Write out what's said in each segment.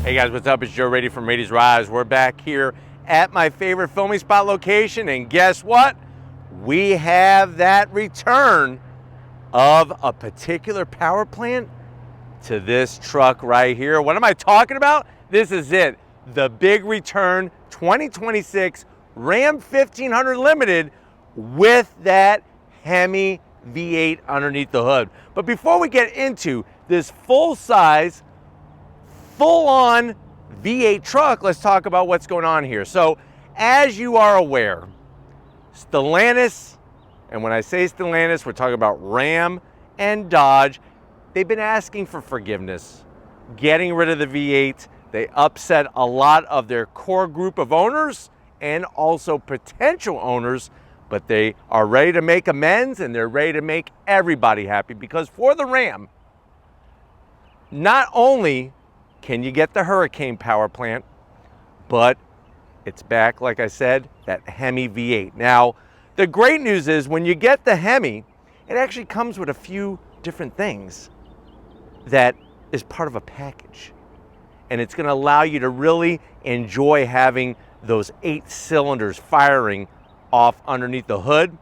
Hey guys, what's up? It's Joe Rady from Rady's Rise. We're back here at my favorite filming spot location, and guess what? We have that return of a particular power plant to this truck right here. What am I talking about? This is it. The big return 2026 Ram 1500 Limited with that Hemi V8 underneath the hood. But before we get into this full-size, full-on V8 truck, let's talk about what's going on here. So, as you are aware, Stellantis, and when I say Stellantis, we're talking about Ram and Dodge, they've been asking for forgiveness, getting rid of the V8. They upset a lot of their core group of owners and also potential owners, but they are ready to make amends, and they're ready to make everybody happy, because for the Ram, not only can you get the Hurricane power plant, but it's back, like I said, that Hemi V8. Now, the great news is when you get the Hemi, it actually comes with a few different things that is part of a package. And it's gonna allow you to really enjoy having those 8 cylinders firing off underneath the hood.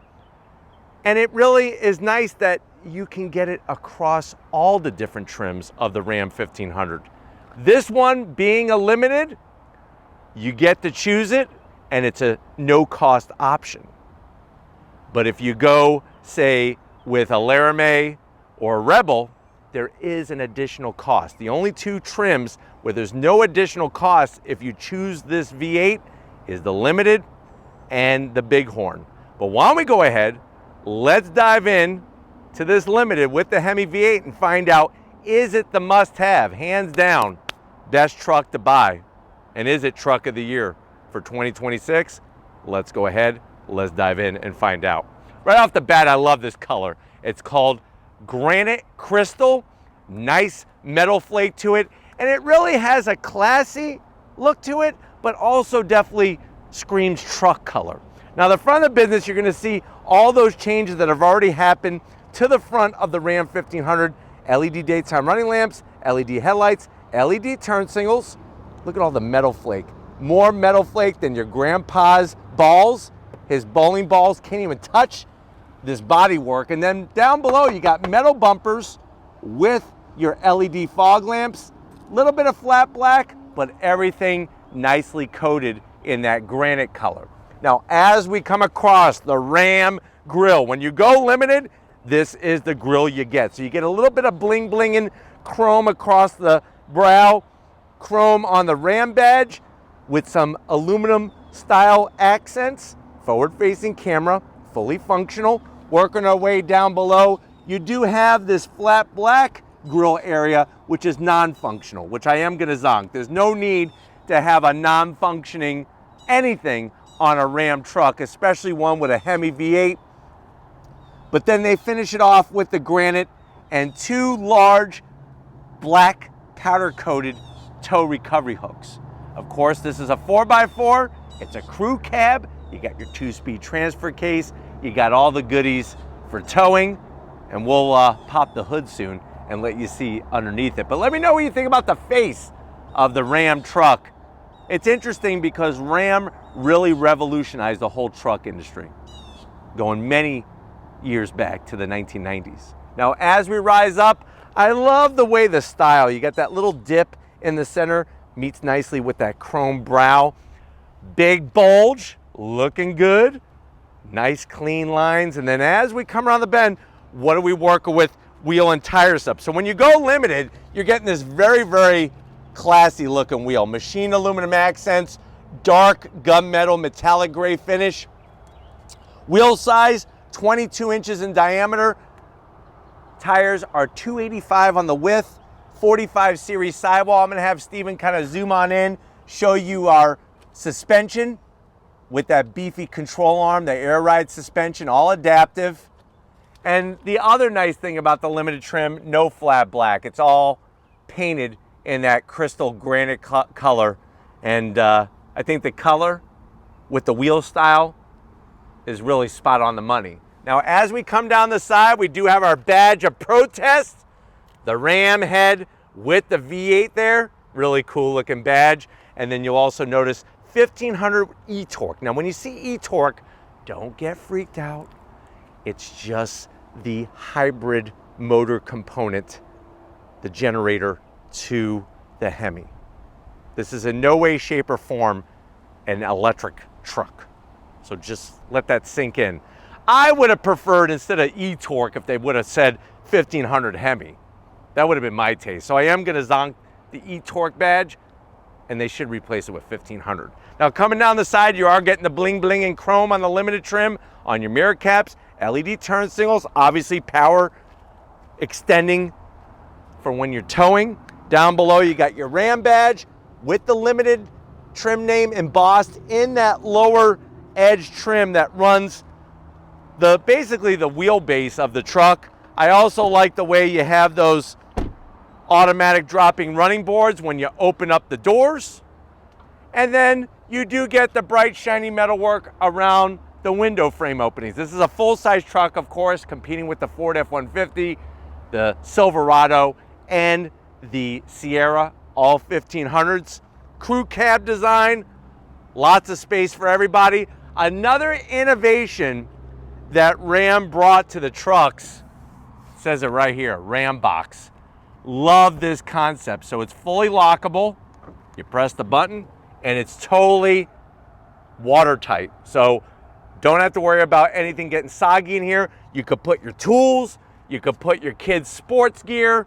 And it really is nice that you can get it across all the different trims of the Ram 1500. This one being a limited, you get to choose it, and it's a no-cost option. But if you go, say, with a Laramie or a Rebel, there is an additional cost. The only 2 trims where there's no additional cost if you choose this V8 is the Limited and the Bighorn. But why don't we go ahead, let's dive in to this Limited with the Hemi V8 and find out, is it the must-have, hands down, best truck to buy? And is it truck of the year for 2026? Let's go ahead, let's dive in and find out. Right off the bat, I love this color. It's called Granite Crystal, nice metal flake to it, and it really has a classy look to it, but also definitely screams truck color. Now, the front of the business, you're gonna see all those changes that have already happened to the front of the Ram 1500. LED daytime running lamps, LED headlights, LED turn signals. Look at all the metal flake. More metal flake than your grandpa's balls. His bowling balls can't even touch this bodywork. And then down below, you got metal bumpers with your LED fog lamps. Little bit of flat black, but everything nicely coated in that granite color. Now, as we come across the Ram grille, when you go limited, this is the grille you get. So you get a little bit of bling blinging chrome across the brow, chrome on the Ram badge with some aluminum style accents, forward facing camera, fully functional. Working our way down below, you do have this flat black grille area, which is non-functional, which I am gonna zonk. There's no need to have a non-functioning anything on a Ram truck, especially one with a Hemi V8. But then they finish it off with the granite and 2 large black powder coated tow recovery hooks. Of course, this is a 4x4, it's a crew cab, you got your 2-speed transfer case, you got all the goodies for towing, and we'll pop the hood soon and let you see underneath it. But let me know what you think about the face of the Ram truck. It's interesting because Ram really revolutionized the whole truck industry, going many years back to the 1990s. Now, as we rise up, I love the way the style, you got that little dip in the center, meets nicely with that chrome brow. Big bulge, looking good. Nice clean lines. And then as we come around the bend, what are we working with? Wheel and tire stuff. So when you go limited, you're getting this very, very classy looking wheel. Machined aluminum accents, dark gunmetal metallic gray finish. Wheel size, 22 inches in diameter. Tires are 285 on the width, 45 series sidewall. I'm gonna have Steven kind of zoom on in, show you our suspension with that beefy control arm, the air ride suspension, all adaptive. And the other nice thing about the limited trim, no flat black. It's all painted in that crystal granite color. And I think the color with the wheel style is really spot on the money. Now, as we come down the side, we do have our badge of protest, the Ram head with the V8 there. Really cool looking badge. And then you'll also notice 1500 e-torque. Now, when you see e-torque, don't get freaked out. It's just the hybrid motor component, the generator to the Hemi. This is in no way, shape, or form an electric truck. So just let that sink in. I would have preferred, instead of e-torque, if they would have said 1500 Hemi. That would have been my taste. So I am gonna zonk the e-torque badge, and they should replace it with 1500. Now, coming down the side, you are getting the bling bling and chrome on the limited trim, on your mirror caps, LED turn signals, obviously power extending for when you're towing. Down below, you got your Ram badge with the limited trim name embossed in that lower edge trim that runs basically the wheelbase of the truck. I also like the way you have those automatic dropping running boards when you open up the doors. And then you do get the bright, shiny metalwork around the window frame openings. This is a full-size truck, of course, competing with the Ford F-150, the Silverado, and the Sierra, all 1500s. Crew cab design, lots of space for everybody. Another innovation that Ram brought to the trucks, says it right here, Ram box. Love this concept. So it's fully lockable. You press the button and it's totally watertight. So don't have to worry about anything getting soggy in here. You could put your tools, you could put your kids' sports gear.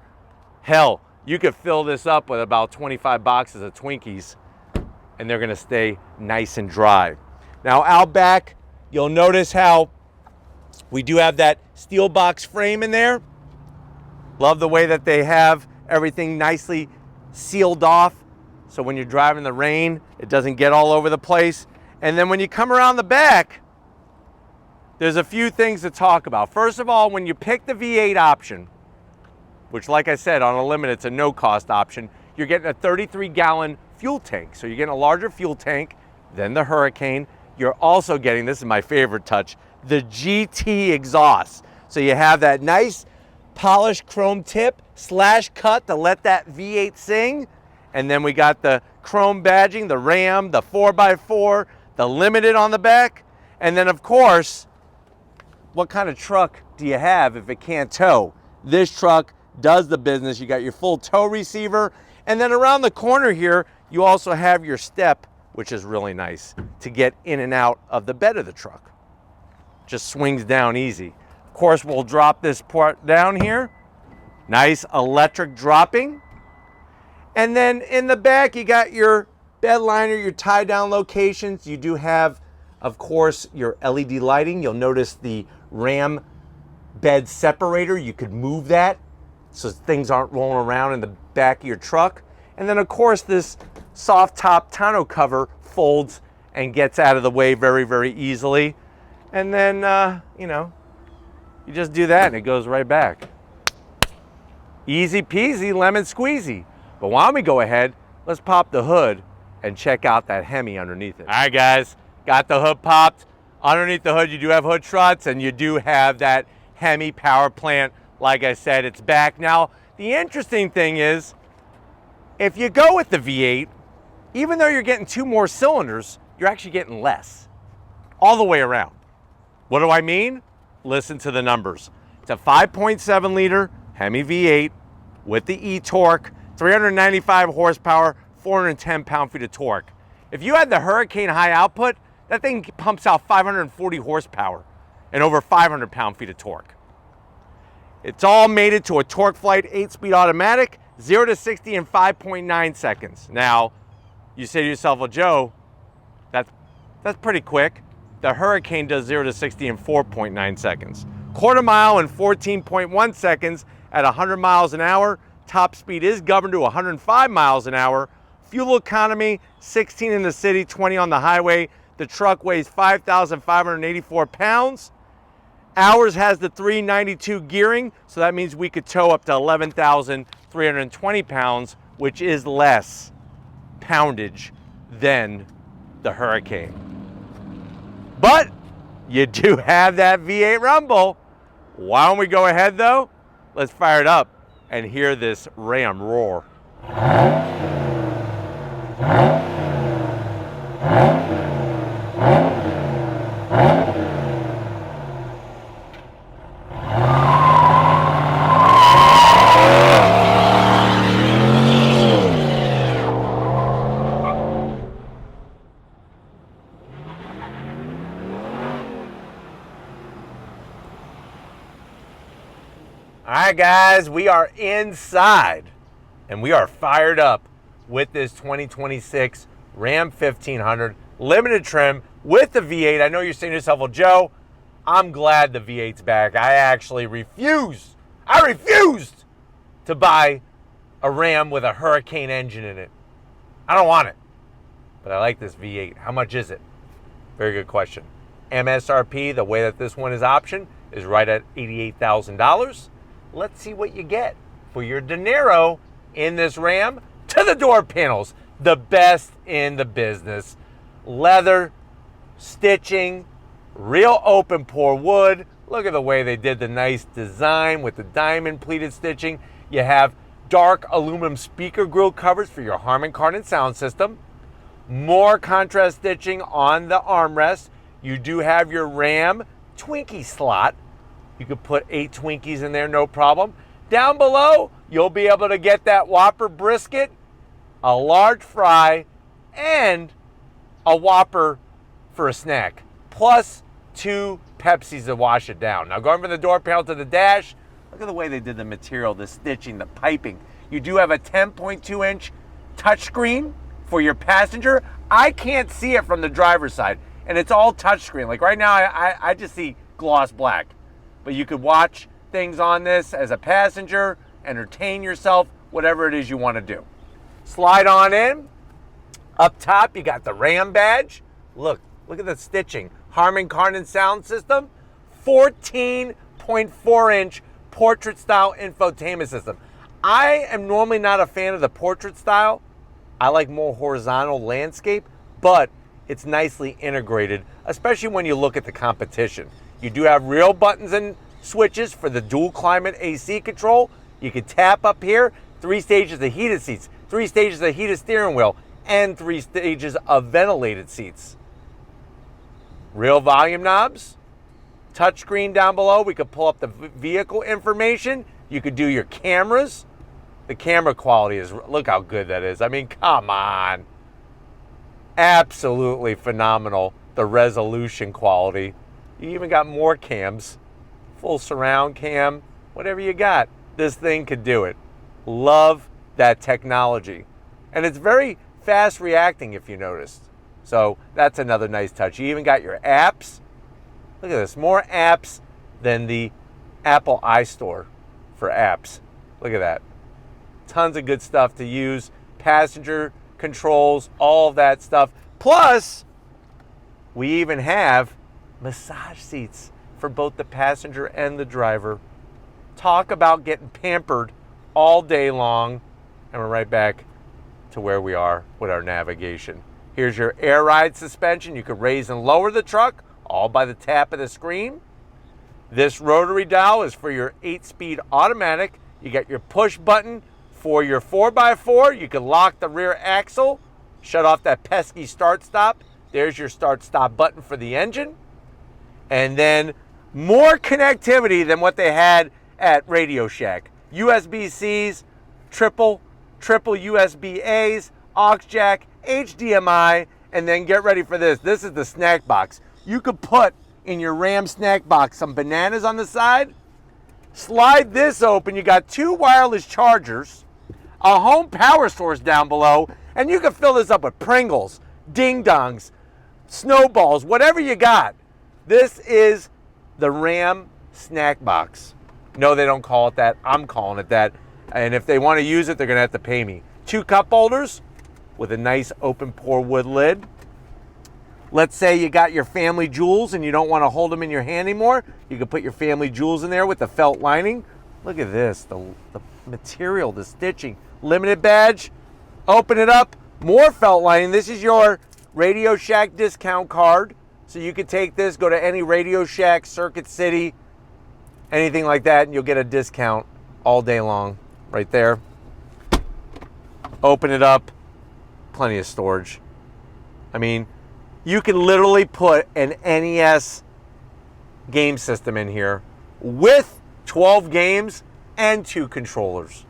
Hell, you could fill this up with about 25 boxes of Twinkies and they're gonna stay nice and dry. Now out back, you'll notice how we do have that steel box frame in there. Love the way that they have everything nicely sealed off, so when you're driving in the rain, it doesn't get all over the place. And then when you come around the back, there's a few things to talk about. First of all, when you pick the V8 option, which, like I said, on a Limited, it's a no-cost option, you're getting a 33-gallon fuel tank. So you're getting a larger fuel tank than the Hurricane. You're also getting, this is my favorite touch, the GT exhaust. So you have that nice polished chrome tip / cut to let that V8 sing. And then we got the chrome badging, the Ram, the 4x4, the Limited on the back. And then, of course, what kind of truck do you have if it can't tow? This truck does the business. You got your full tow receiver. And then around the corner here, you also have your step, which is really nice to get in and out of the bed of the truck. Just swings down easy. Of course, we'll drop this part down here. Nice electric dropping. And then in the back, you got your bed liner, your tie down locations. You do have, of course, your LED lighting. You'll notice the Ram bed separator. You could move that so things aren't rolling around in the back of your truck. And then, of course, this soft top tonneau cover folds and gets out of the way very, very easily. And then, you know, you just do that and it goes right back. Easy peasy, lemon squeezy. But why don't we go ahead, let's pop the hood and check out that Hemi underneath it. All right, guys, got the hood popped. Underneath the hood, you do have hood struts and you do have that Hemi power plant. Like I said, it's back. Now, the interesting thing is, if you go with the V8, even though you're getting 2 more cylinders, you're actually getting less all the way around. What do I mean? Listen to the numbers. It's a 5.7 liter Hemi V8 with the e-torque, 395 horsepower, 410 pound-feet of torque. If you had the Hurricane high output, that thing pumps out 540 horsepower and over 500 pound-feet of torque. It's all mated to a TorqueFlite 8-speed automatic, 0 to 60 in 5.9 seconds. Now, you say to yourself, well, Joe, that's pretty quick. The Hurricane does 0 to 60 in 4.9 seconds. Quarter mile in 14.1 seconds at 100 miles an hour. Top speed is governed to 105 miles an hour. Fuel economy, 16 in the city, 20 on the highway. The truck weighs 5,584 pounds. Ours has the 392 gearing, so that means we could tow up to 11,320 pounds, which is less poundage than the Hurricane. But you do have that V8 rumble. Why don't we go ahead though? Let's fire it up and hear this Ram roar. guys, we are inside and we are fired up with this 2026 Ram 1500 limited trim with the V8. I know you're saying to yourself, well, Joe, I'm glad the V8's back. I actually refused to buy a Ram with a Hurricane engine in it. I don't want it, but I like this V8. How much is it? Very good question. MSRP, the way that this one is optioned, is right at $88,000. Let's see what you get for your dinero in this Ram. To the door panels, the best in the business. Leather, stitching, real open pore wood. Look at the way they did the nice design with the diamond pleated stitching. You have dark aluminum speaker grill covers for your Harman Kardon sound system. More contrast stitching on the armrest. You do have your Ram Twinkie slot. You could put 8 Twinkies in there, no problem. Down below, you'll be able to get that Whopper brisket, a large fry, and a Whopper for a snack, plus 2 Pepsis to wash it down. Now going from the door panel to the dash, look at the way they did the material, the stitching, the piping. You do have a 10.2-inch touchscreen for your passenger. I can't see it from the driver's side, and it's all touchscreen. Like right now, I just see gloss black. But you could watch things on this as a passenger, entertain yourself, whatever it is you want to do. Slide on in. Up top, you got the Ram badge. Look at the stitching. Harman Kardon sound system. 14.4-inch portrait-style infotainment system. I am normally not a fan of the portrait style. I like more horizontal landscape, but it's nicely integrated, especially when you look at the competition. You do have real buttons and switches for the dual climate AC control. You can tap up here, 3 stages of heated seats, 3 stages of heated steering wheel, and 3 stages of ventilated seats. Real volume knobs, touchscreen down below. We could pull up the vehicle information. You could do your cameras. The camera quality is, look how good that is. I mean, come on. Absolutely phenomenal, the resolution quality. You even got more cams, full surround cam, whatever you got. This thing could do it. Love that technology. And it's very fast reacting if you noticed. So that's another nice touch. You even got your apps. Look at this, more apps than the Apple iStore for apps. Look at that. Tons of good stuff to use. Passenger controls, all of that stuff. Plus, we even have massage seats for both the passenger and the driver. Talk about getting pampered all day long. And we're right back to where we are with our navigation. Here's your air ride suspension. You can raise and lower the truck all by the tap of the screen. This rotary dial is for your 8-speed automatic. You got your push button for your 4x4. You can lock the rear axle, shut off that pesky start-stop. There's your start-stop button for the engine. And then more connectivity than what they had at Radio Shack. USB-Cs, triple USB-As, aux jack, HDMI, and then get ready for this. This is the snack box. You could put in your Ram snack box some bananas on the side. Slide this open. You got 2 wireless chargers, a home power source down below, and you can fill this up with Pringles, Ding Dongs, Snowballs, whatever you got. This is the Ram snack box. No, they don't call it that. I'm calling it that. And if they want to use it, they're going to have to pay me. 2 cup holders with a nice open pore wood lid. Let's say you got your family jewels and you don't want to hold them in your hand anymore. You can put your family jewels in there with the felt lining. Look at this, the material, the stitching. Limited badge, open it up, more felt lining. This is your Radio Shack discount card. So you could take this, go to any Radio Shack, Circuit City, anything like that, and you'll get a discount all day long right there. Open it up, plenty of storage. I mean, you can literally put an NES game system in here with 12 games and 2 controllers.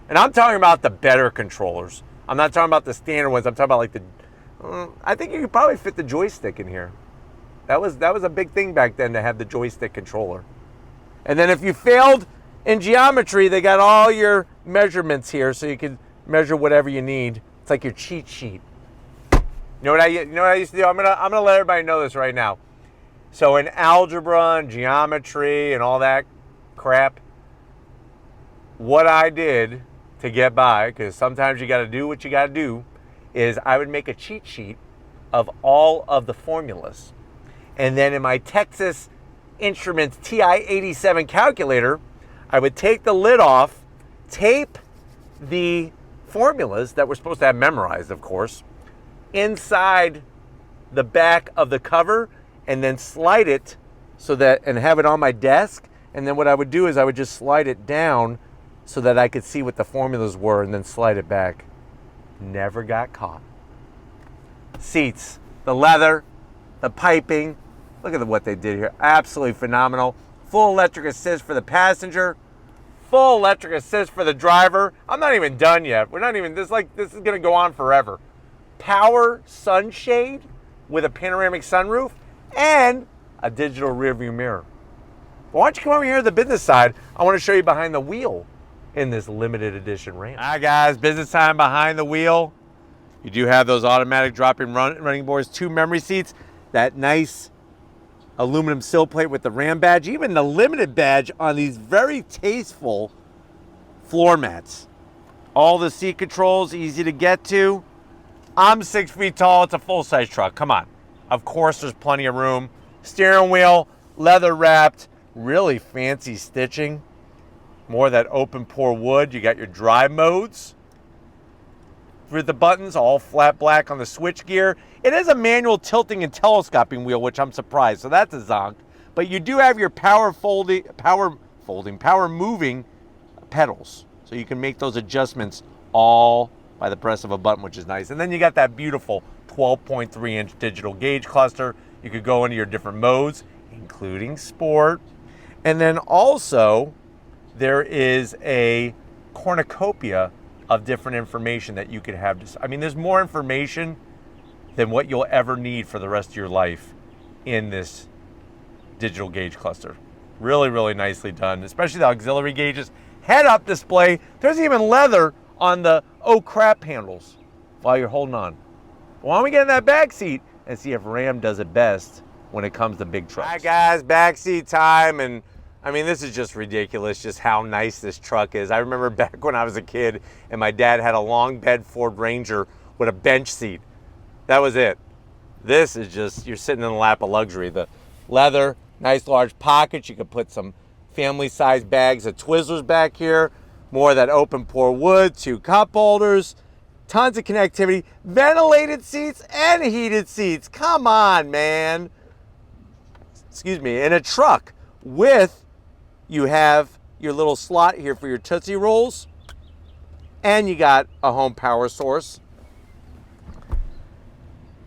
And I'm talking about the better controllers. I'm not talking about the standard ones. I'm talking about like the, I think you could probably fit the joystick in here. That was a big thing back then to have the joystick controller. And then if you failed In geometry, they got all your measurements here, so you can measure whatever you need. It's like your cheat sheet. You know what I used to do? I'm gonna let everybody know this right now. So in algebra and geometry and all that crap, what I did to get by, because sometimes you got to do what you got to do, is I would make a cheat sheet of all of the formulas. And then in my Texas Instruments TI-87 calculator, I would take the lid off, tape the formulas that we're supposed to have memorized, of course, inside the back of the cover, and then slide it so that, and have it on my desk. And then what I would do is I would just slide it down so that I could see what the formulas were, and then slide it back. Never got caught. Seats, the leather, the piping. Look at what they did here. Absolutely phenomenal. Full electric assist for the passenger. Full electric assist for the driver. I'm not even done yet. We're not even, this is gonna go on forever. Power sunshade with a panoramic sunroof and a digital rear view mirror. Well, why don't you come over here to the business side? I want to show you behind the wheel in this limited edition Ram. All right, guys, business time behind the wheel. You do have those automatic drop-in running boards, 2 memory seats, that nice aluminum sill plate with the Ram badge, even the limited badge on these very tasteful floor mats. All the seat controls, easy to get to. I'm 6 feet tall, it's a full-size truck, come on. Of course, there's plenty of room. Steering wheel, leather wrapped, really fancy stitching. More of that open pore wood. You got your drive modes with the buttons, all flat black on the switch gear. It is a manual tilting and telescoping wheel, which I'm surprised, so that's a zonk. But you do have your power moving pedals. So you can make those adjustments all by the press of a button, which is nice. And then you got that beautiful 12.3-inch digital gauge cluster. You could go into your different modes, including sport. And then also, there is a cornucopia of different information that you could have. I mean, there's more information than what you'll ever need for the rest of your life in this digital gauge cluster. Really, really nicely done, especially the auxiliary gauges. Head-up display. There's even leather on the oh crap handles while you're holding on. Why don't we get in that back seat and see if Ram does it best when it comes to big trucks. All right, guys, backseat time. And I mean, this is just ridiculous, just how nice this truck is. I remember back when I was a kid and my dad had a long bed Ford Ranger with a bench seat. That was it. This is just, you're sitting in the lap of luxury. The leather, nice large pockets. You could put some family-sized bags of Twizzlers back here. More of that open pore wood, 2 cup holders. Tons of connectivity, ventilated seats and heated seats. Come on, man. Excuse me, in a truck with, you have your little slot here for your Tootsie Rolls, and you got a home power source.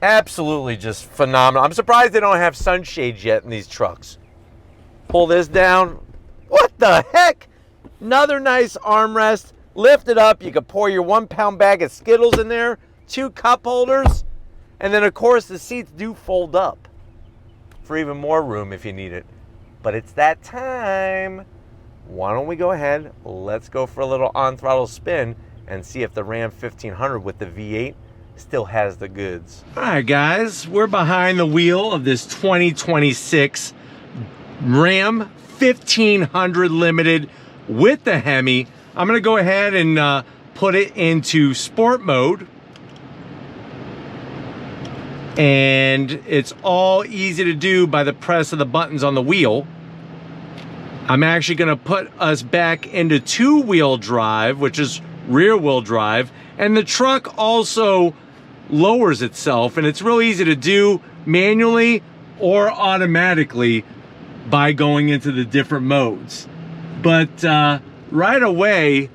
Absolutely just phenomenal. I'm surprised they don't have sunshades yet in these trucks. Pull this down. What the heck? Another nice armrest. Lift it up. You can pour your 1-pound bag of Skittles in there. 2 cup holders. And then, of course, the seats do fold up for even more room if you need it. But it's that time. Why don't we go ahead? Let's go for a little on-throttle spin and see if the Ram 1500 with the V8 still has the goods. All right, guys. We're behind the wheel of this 2026 Ram 1500 Limited with the Hemi. I'm going to go ahead and put it into sport mode. And it's all easy to do by the press of the buttons on the wheel. I'm actually going to put us back into 2-wheel drive, which is rear-wheel drive. And the truck also lowers itself, and it's real easy to do manually or automatically by going into the different modes. But right away,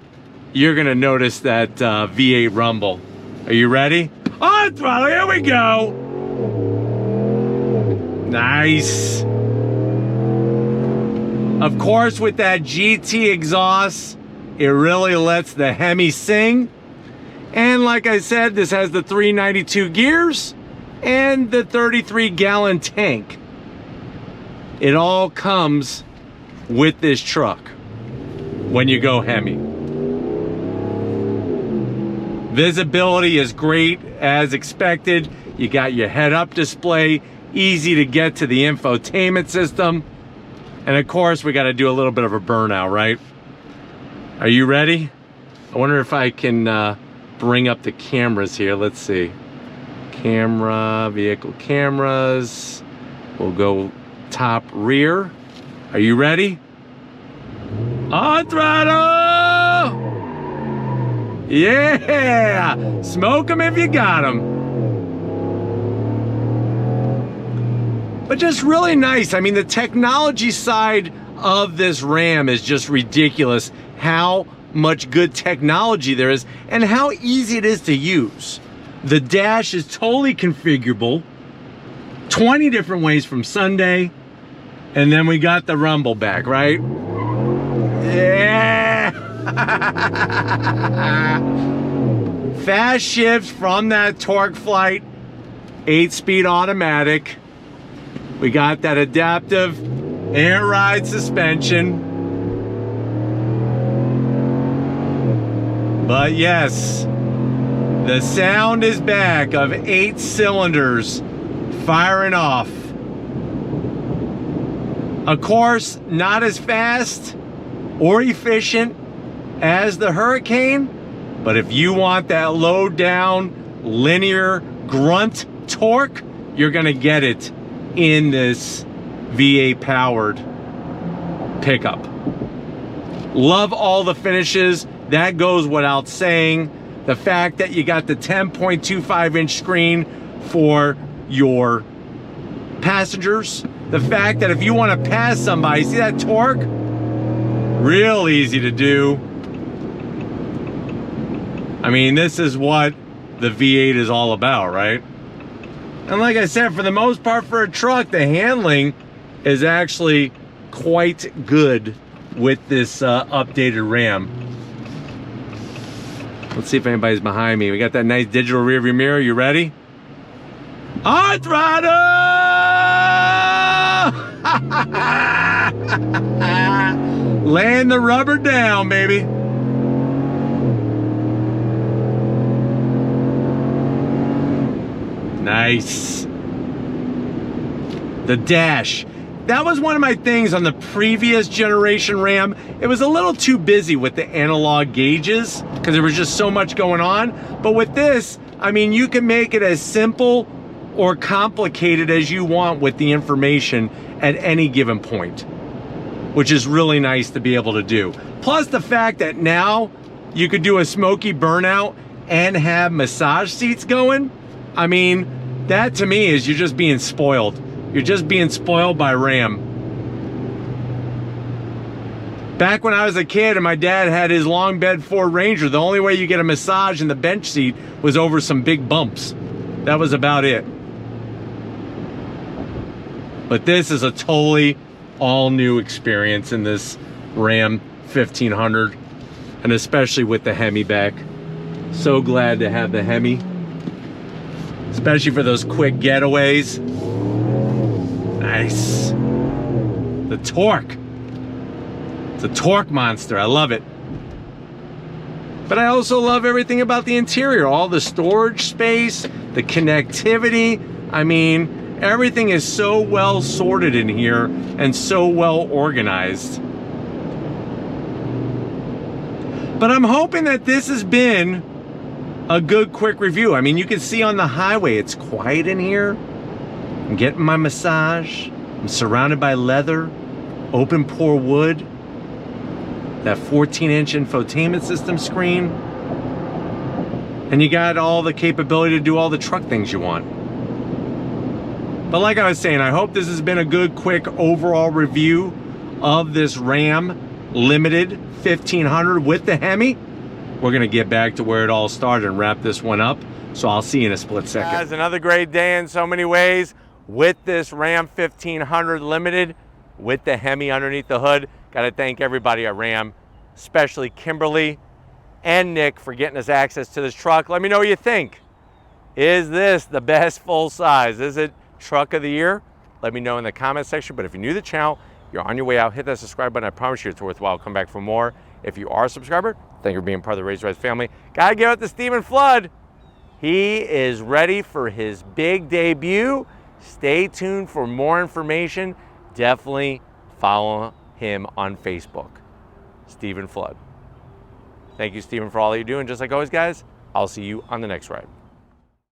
you're going to notice that V8 rumble. Are you ready? On throttle, here we go. Nice. Of course, with that GT exhaust, it really lets the Hemi sing. And like I said, this has the 392 gears and the 33-gallon tank. It all comes with this truck. when you go Hemi. Visibility is great as expected. You got your head-up display, easy to get to the infotainment system. And of course, we got to do a little bit of a burnout, right? Are you ready? I wonder if I can bring up the cameras here. Let's see. Camera, vehicle cameras. We'll go top rear. Are you ready? On throttle! Yeah! Smoke them if you got them. But just really nice. I mean, the technology side of this Ram is just ridiculous. How much good technology there is and how easy it is to use. The dash is totally configurable. 20 different ways from Sunday. And then we got the rumble back, right? Yeah! Fast shifts from that torque flight. 8-speed automatic. We got that adaptive air ride suspension. But yes, the sound is back of 8 cylinders firing off. Of course, not as fast or efficient as the Hurricane, but if you want that low down linear grunt torque, you're gonna get it in this V8 powered pickup. Love all the finishes. That goes without saying. The fact that you got the 10.25-inch screen for your passengers. The fact that if you want to pass somebody, see that torque? Real easy to do. I mean, this is what the V8 is all about, right? And like I said, for the most part for a truck, the handling is actually quite good with this updated Ram. Let's see if anybody's behind me. We got that nice digital rear view mirror. You ready? On throttle! Land the rubber down, baby. Nice. The dash. That was one of my things on the previous generation Ram. It was a little too busy with the analog gauges because there was just so much going on. But with this, I mean, you can make it as simple or complicated as you want with the information at any given point, which is really nice to be able to do. Plus the fact that now you could do a smoky burnout and have massage seats going. I mean, that to me is you're just being spoiled. You're just being spoiled by Ram. Back when I was a kid and my dad had his long bed Ford Ranger, the only way you get a massage in the bench seat was over some big bumps. That was about it. But this is a totally all new experience in this Ram 1500, and especially with the Hemi back. So glad to have the Hemi, especially for those quick getaways. Nice. The torque. It's a torque monster. I love it. But I also love everything about the interior. All the storage space, the connectivity. I mean, everything is so well sorted in here and so well organized. But I'm hoping that this has been a good quick review. I mean, you can see on the highway, it's quiet in here. I'm getting my massage. I'm surrounded by leather, open pore wood, that 14-inch infotainment system screen, and you got all the capability to do all the truck things you want. But like I was saying, I hope this has been a good, quick overall review of this Ram Limited 1500 with the Hemi. We're gonna get back to where it all started and wrap this one up. So I'll see you in a split second. Guys, another great day in so many ways with this Ram 1500 Limited with the Hemi underneath the hood. Gotta thank everybody at Ram, especially Kimberly and Nick for getting us access to this truck. Let me know what you think. Is this the best full size? Is it truck of the year? Let me know in the comment section. But if you're new to the channel, you're on your way out, hit that subscribe button. I promise you it's worthwhile. Come back for more. If you are a subscriber, thank you for being part of the Raise Rise family. Gotta give it to Stephen Flood. He is ready for his big debut. Stay tuned for more information. Definitely follow him on Facebook, Stephen Flood. Thank you, Stephen, for all you do. And just like always, guys, I'll see you on the next ride.